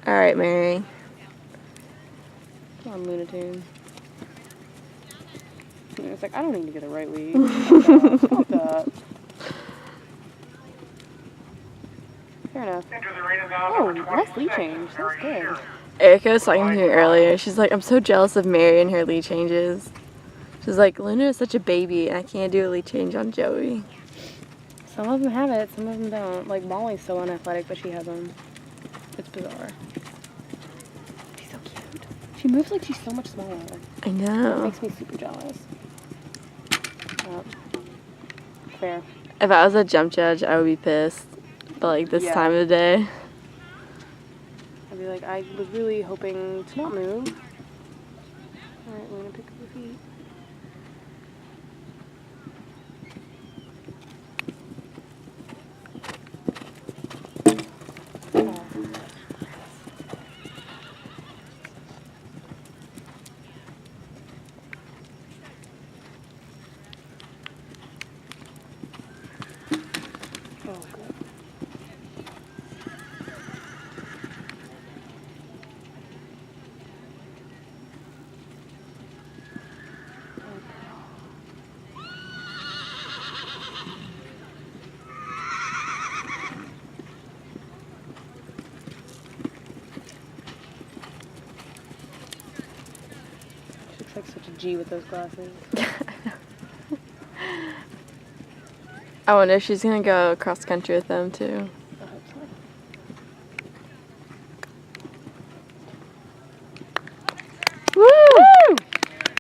Alright, Mary. Come on, Lunatune. It's like, I don't need to get a right lead. Stop that. Fair enough. Oh, nice lead change. That's good. Erica was talking to me earlier. She's like, I'm so jealous of Mary and her lead changes. She's like, Luna is such a baby, and I can't do a lead change on Joey. Some of them have it, some of them don't. Like, Molly's so unathletic, but she has them. It's bizarre. She's so cute. She moves like she's so much smaller. I It know. makes me super jealous. Fair. If I was a jump judge, I would be pissed. But like this time of the day. I'd be like, I was really hoping to not move. Alright, we're gonna pick up your feet. She looks like such a G with those glasses. I wonder if she's gonna go cross country with them too.